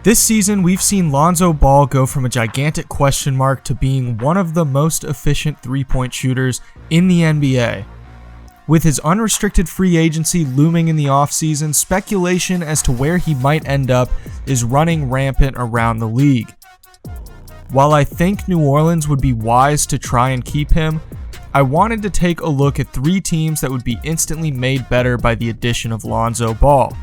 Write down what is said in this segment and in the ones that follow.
This season, we've seen Lonzo Ball go from a gigantic question mark to being one of the most efficient three-point shooters in the NBA. With his unrestricted free agency looming in the offseason, speculation as to where he might end up is running rampant around the league. While I think New Orleans would be wise to try and keep him, I wanted to take a look at 3 teams that would be instantly made better by the addition of Lonzo Ball.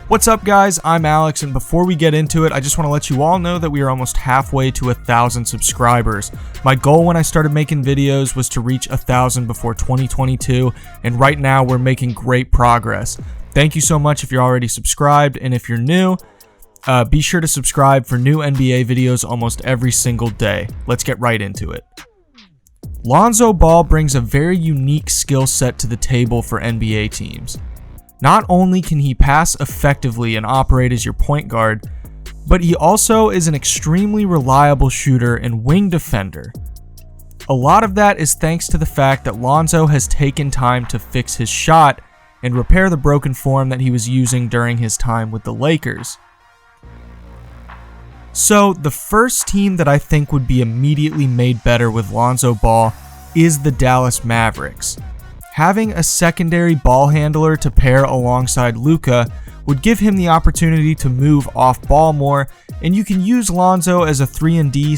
What's up, guys? I'm Alex, and before we get into it, I just want to let you all know that we are almost halfway to 1,000 subscribers. My goal when I started making videos was to reach 1,000 before 2022, and right now we're making great progress. Thank you so much if you're already subscribed, and if you're new, be sure to subscribe for new NBA videos almost every single day. Let's get right into it. Lonzo Ball brings a very unique skill set to the table for NBA teams. Not only can he pass effectively and operate as your point guard, but he also is an extremely reliable shooter and wing defender. A lot of that is thanks to the fact that Lonzo has taken time to fix his shot and repair the broken form that he was using during his time with the Lakers. So, the first team that I think would be immediately made better with Lonzo Ball is the Dallas Mavericks. Having a secondary ball handler to pair alongside Luka would give him the opportunity to move off ball more, and you can use Lonzo as a 3-and-D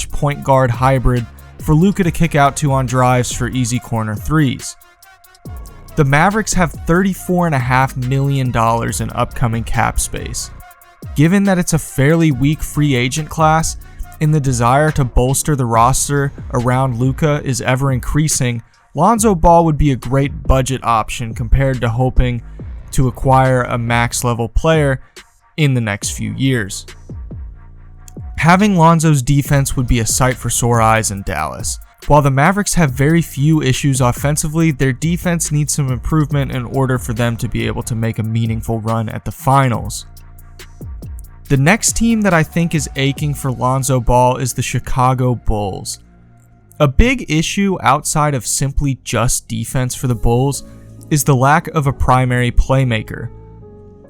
/ point guard hybrid for Luka to kick out to on drives for easy corner threes. The Mavericks have $34.5 million in upcoming cap space. Given that it's a fairly weak free agent class, and the desire to bolster the roster around Luka is ever increasing, Lonzo Ball would be a great budget option compared to hoping to acquire a max level player in the next few years. Having Lonzo's defense would be a sight for sore eyes in Dallas. While the Mavericks have very few issues offensively, their defense needs some improvement in order for them to be able to make a meaningful run at the finals. The next team that I think is aching for Lonzo Ball is the Chicago Bulls. A big issue outside of simply just defense for the Bulls is the lack of a primary playmaker.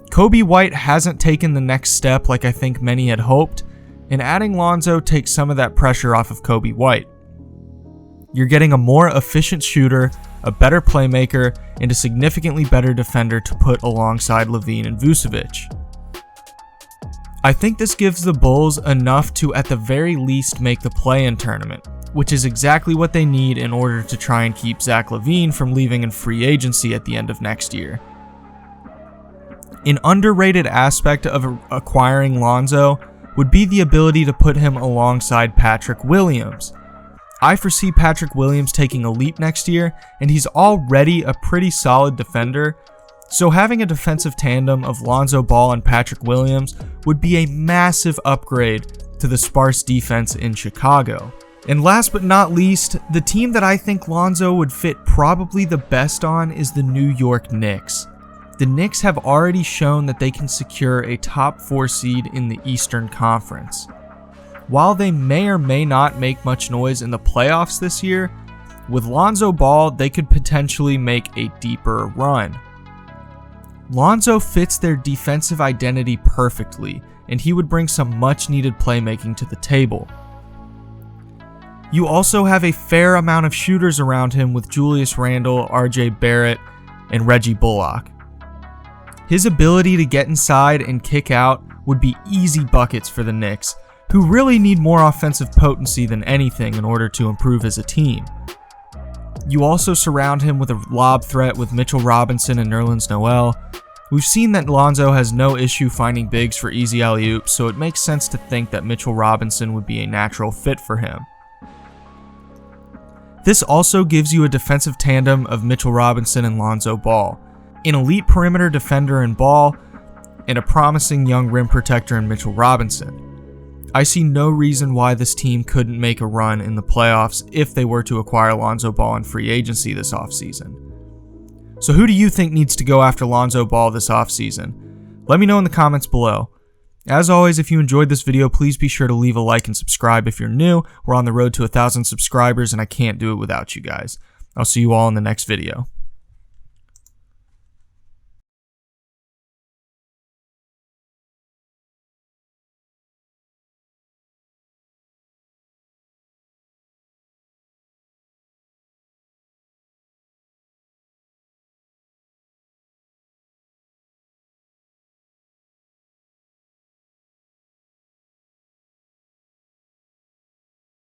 Coby White hasn't taken the next step like I think many had hoped, and adding Lonzo takes some of that pressure off of Coby White. You're getting a more efficient shooter, a better playmaker, and a significantly better defender to put alongside LaVine and Vucevic. I think this gives the Bulls enough to at the very least make the play-in tournament, which is exactly what they need in order to try and keep Zach LaVine from leaving in free agency at the end of next year. An underrated aspect of acquiring Lonzo would be the ability to put him alongside Patrick Williams. I foresee Patrick Williams taking a leap next year, and he's already a pretty solid defender, so having a defensive tandem of Lonzo Ball and Patrick Williams would be a massive upgrade to the sparse defense in Chicago. And last but not least, the team that I think Lonzo would fit probably the best on is the New York Knicks. The Knicks have already shown that they can secure a top 4 seed in the Eastern Conference. While they may or may not make much noise in the playoffs this year, with Lonzo Ball, they could potentially make a deeper run. Lonzo fits their defensive identity perfectly, and he would bring some much needed playmaking to the table. You also have a fair amount of shooters around him with Julius Randle, RJ Barrett, and Reggie Bullock. His ability to get inside and kick out would be easy buckets for the Knicks, who really need more offensive potency than anything in order to improve as a team. You also surround him with a lob threat with Mitchell Robinson and Nerlens Noel. We've seen that Lonzo has no issue finding bigs for easy alley-oops, so it makes sense to think that Mitchell Robinson would be a natural fit for him. This also gives you a defensive tandem of Mitchell Robinson and Lonzo Ball, an elite perimeter defender in Ball, and a promising young rim protector in Mitchell Robinson. I see no reason why this team couldn't make a run in the playoffs if they were to acquire Lonzo Ball in free agency this offseason. So who do you think needs to go after Lonzo Ball this offseason? Let me know in the comments below. As always, if you enjoyed this video, please be sure to leave a like and subscribe if you're new. We're on the road to 1,000 subscribers, and I can't do it without you guys. I'll see you all in the next video.